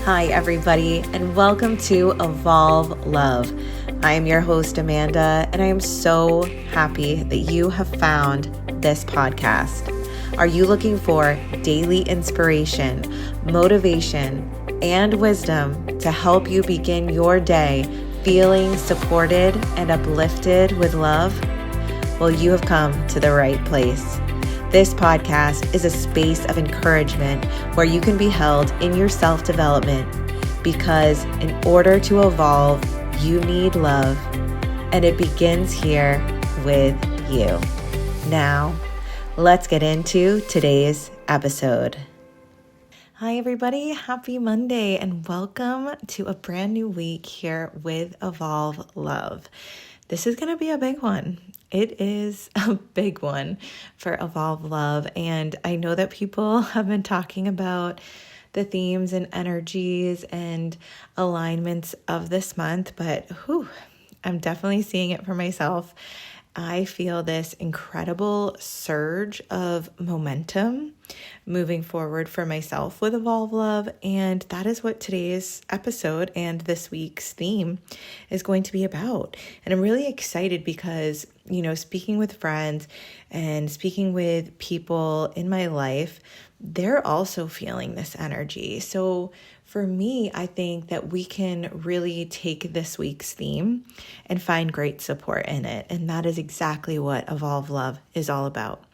Hi, everybody, and welcome to Evolve Love. I am your host, Amanda, and I am so happy that you have found this podcast. Are you looking for daily inspiration, motivation, and wisdom to help you begin your day feeling supported and uplifted with love? Well, you have come to the right place. This podcast is a space of encouragement where you can be held in your self-development because in order to evolve, you need love, and it begins here with you. Now, let's get into today's episode. Hi, everybody. Happy Monday, and welcome to a brand new week here with Evolve Love. This is going to be a big one. It is a big one for Evolve Love, and I know that people have been talking about the themes and energies and alignments of this month, but I'm definitely seeing it for myself. I feel this incredible surge of momentum moving forward for myself with Evolve Love, and that is what today's episode and this week's theme is going to be about. And I'm really excited because, speaking with friends and speaking with people in my life, they're also feeling this energy. So for me, I think that we can really take this week's theme and find great support in it. And that is exactly what Evolve Love is all about.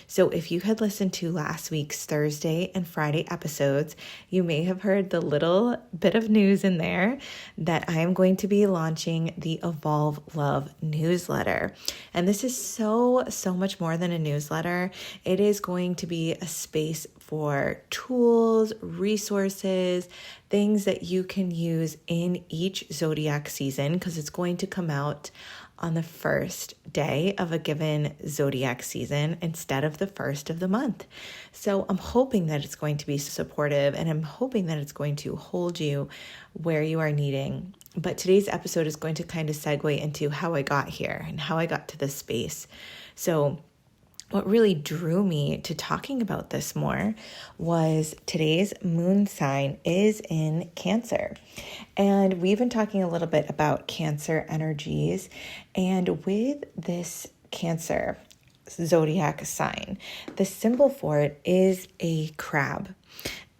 So if you had listened to last week's Thursday and Friday episodes, you may have heard the little bit of news in there that I am going to be launching the Evolve Love newsletter. And this is so much more than a newsletter. It is going to be a space for tools, resources, things that you can use in each zodiac season, because it's going to come out on the first day of a given zodiac season instead of the first of the month. So I'm hoping that it's going to be supportive, and I'm hoping that it's going to hold you where you are needing. But today's episode is going to kind of segue into how I got here and how I got to this space. So what really drew me to talking about this more was today's moon sign is in Cancer. And we've been talking a little bit about Cancer energies. And with this Cancer zodiac sign, the symbol for it is a crab.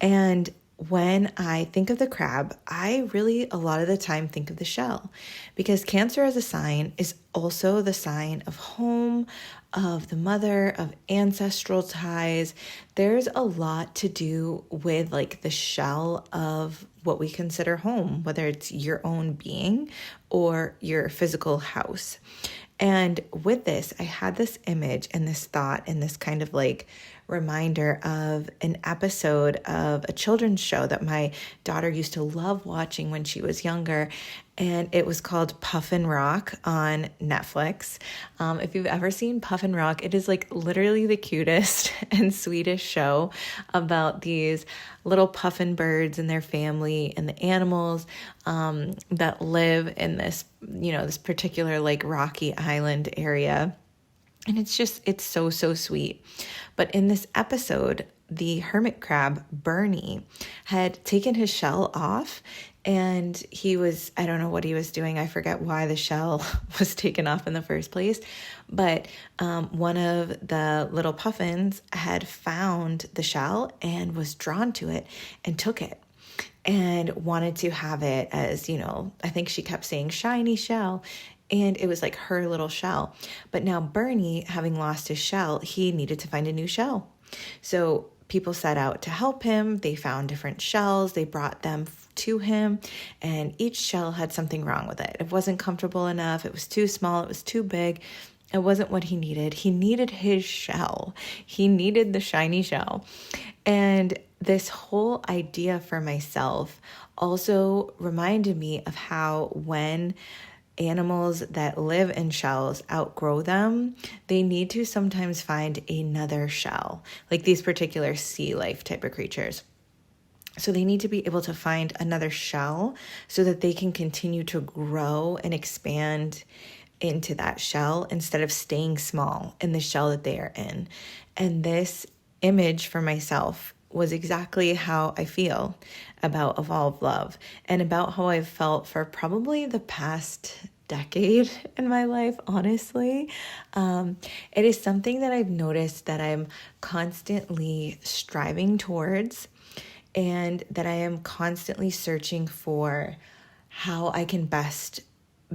And when I think of the crab, I really, a lot of the time, think of the shell, because Cancer as a sign is also the sign of home, of the mother, of ancestral ties. There's a lot to do with like the shell of what we consider home, whether it's your own being or your physical house. And with this, I had this image and this thought and this kind of like reminder of an episode of a children's show that my daughter used to love watching when she was younger. And it was called Puffin Rock on Netflix. If you've ever seen Puffin Rock, it is like literally the cutest and sweetest show about these little puffin birds and their family and the animals that live in this, this particular like rocky island area. And it's so sweet. But in this episode, the hermit crab, Bernie, had taken his shell off, and I don't know what he was doing. I forget why the shell was taken off in the first place. But one of the little puffins had found the shell and was drawn to it and took it and wanted to have it as, I think she kept saying shiny shell. And it was like her little shell. But now Bernie, having lost his shell, he needed to find a new shell. So people set out to help him. They found different shells. They brought them to him. And each shell had something wrong with it. It wasn't comfortable enough. It was too small. It was too big. It wasn't what he needed. He needed his shell. He needed the shiny shell. And this whole idea for myself also reminded me of how when animals that live in shells outgrow them, they need to sometimes find another shell, like these particular sea life type of creatures. So they need to be able to find another shell so that they can continue to grow and expand into that shell instead of staying small in the shell that they are in. And this image for myself was exactly how I feel about Evolve Love and about how I've felt for probably the past decade in my life, honestly. It is something that I've noticed that I'm constantly striving towards, and that I am constantly searching for how I can best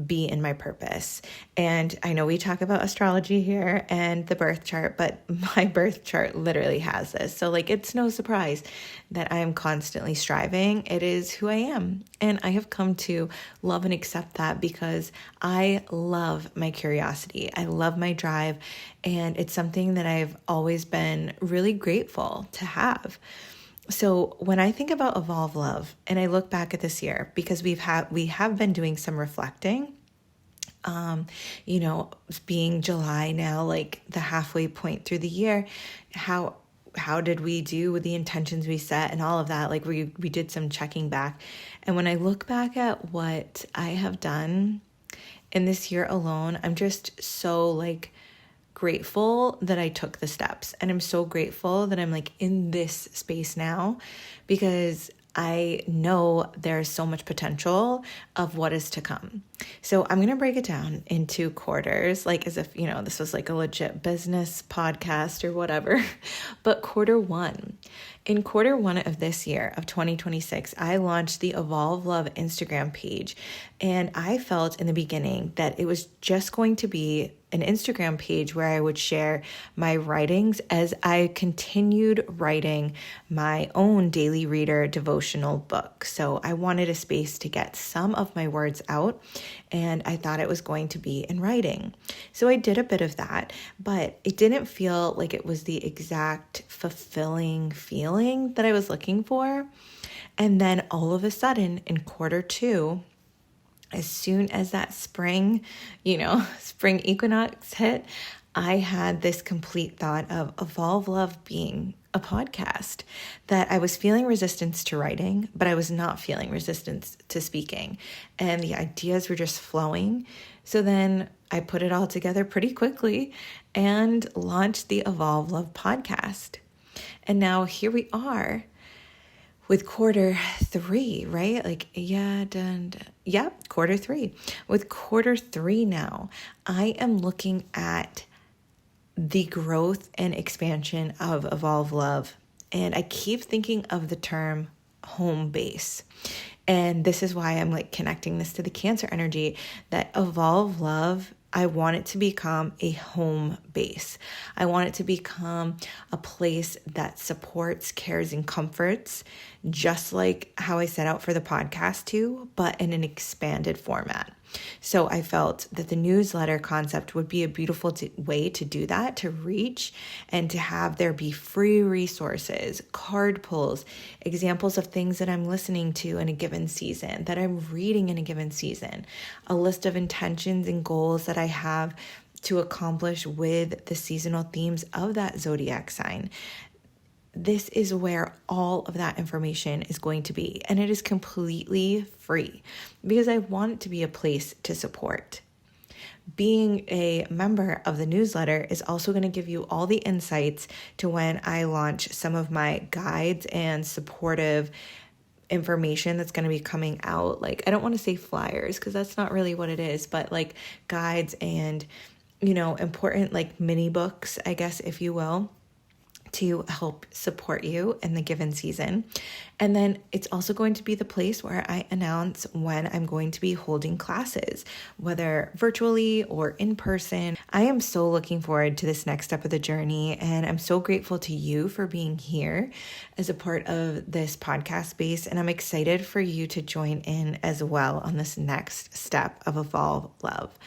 be in my purpose. And I know we talk about astrology here and the birth chart, but my birth chart literally has this. So like, it's no surprise that I am constantly striving. It is who I am. And I have come to love and accept that because I love my curiosity. I love my drive. And it's something that I've always been really grateful to have. So when I think about Evolve Love and I look back at this year, because we have been doing some reflecting, being July now, like the halfway point through the year, how did we do with the intentions we set and all of that? Like we did some checking back. And when I look back at what I have done in this year alone, I'm just so grateful that I took the steps. And I'm so grateful that I'm in this space now, because I know there's so much potential of what is to come. So I'm going to break it down into quarters, as if, this was a legit business podcast or whatever. But quarter one. In quarter one of this year of 2026, I launched the Evolve Love Instagram page. And I felt in the beginning that it was just going to be an Instagram page where I would share my writings as I continued writing my own daily reader devotional book. So I wanted a space to get some of my words out, and I thought it was going to be in writing. So I did a bit of that, but it didn't feel like it was the exact fulfilling feeling that I was looking for. And then all of a sudden in quarter two, as soon as that spring equinox hit, I had this complete thought of Evolve Love being a podcast, that I was feeling resistance to writing, but I was not feeling resistance to speaking. And the ideas were just flowing. So then I put it all together pretty quickly and launched the Evolve Love podcast. And now here we are with quarter three, right? Quarter three. With quarter three now, I am looking at the growth and expansion of Evolve Love. And I keep thinking of the term home base. And this is why I'm connecting this to the Cancer energy, that Evolve Love, I want it to become a home base. I want it to become a place that supports, cares, and comforts, just like how I set out for the podcast to, but in an expanded format. So I felt that the newsletter concept would be a beautiful way to do that, to reach and to have there be free resources, card pulls, examples of things that I'm listening to in a given season, that I'm reading in a given season, a list of intentions and goals that I have to accomplish with the seasonal themes of that zodiac sign. This is where all of that information is going to be. And it is completely free because I want it to be a place to support. Being a member of the newsletter is also going to give you all the insights to when I launch some of my guides and supportive information that's going to be coming out. I don't want to say flyers because that's not really what it is, but guides and, important mini books, I guess, if you will, to help support you in the given season. And then it's also going to be the place where I announce when I'm going to be holding classes, whether virtually or in person. I am so looking forward to this next step of the journey, and I'm so grateful to you for being here as a part of this podcast space, and I'm excited for you to join in as well on this next step of Evolve Love.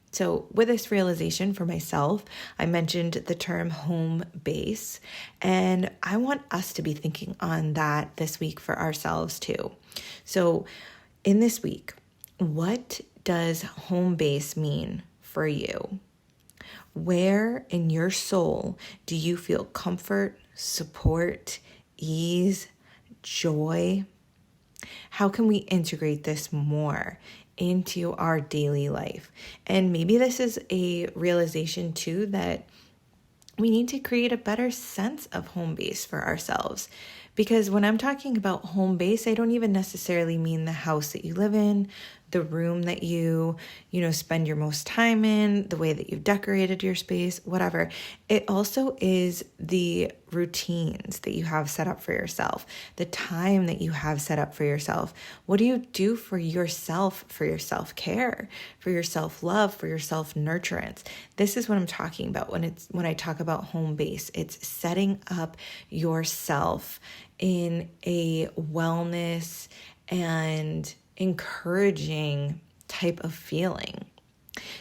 So with this realization for myself, I mentioned the term home base, and I want us to be thinking on that this week for ourselves too. So in this week, what does home base mean for you? Where in your soul do you feel comfort, support, ease, joy? How can we integrate this more into our daily life? And maybe this is a realization too, that we need to create a better sense of home base for ourselves. Because when I'm talking about home base, I don't even necessarily mean the house that you live in, the room that you spend your most time in, the way that you've decorated your space, whatever. It also is the routines that you have set up for yourself, the time that you have set up for yourself. What do you do for yourself, for your self-care, for your self-love, for your self-nurturance? This is what I'm talking about when I talk about home base. It's setting up yourself in a wellness and encouraging type of feeling.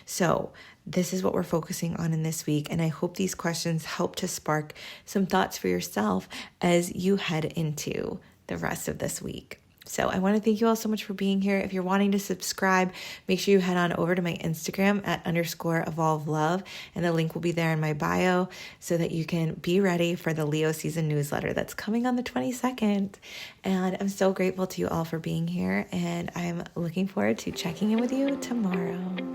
So this is what we're focusing on in this week, and I hope these questions help to spark some thoughts for yourself as you head into the rest of this week. So I want to thank you all so much for being here. If you're wanting to subscribe, make sure you head on over to my Instagram at _evolvelove, and the link will be there in my bio so that you can be ready for the Leo season newsletter that's coming on the 22nd. And I'm so grateful to you all for being here, and I'm looking forward to checking in with you tomorrow.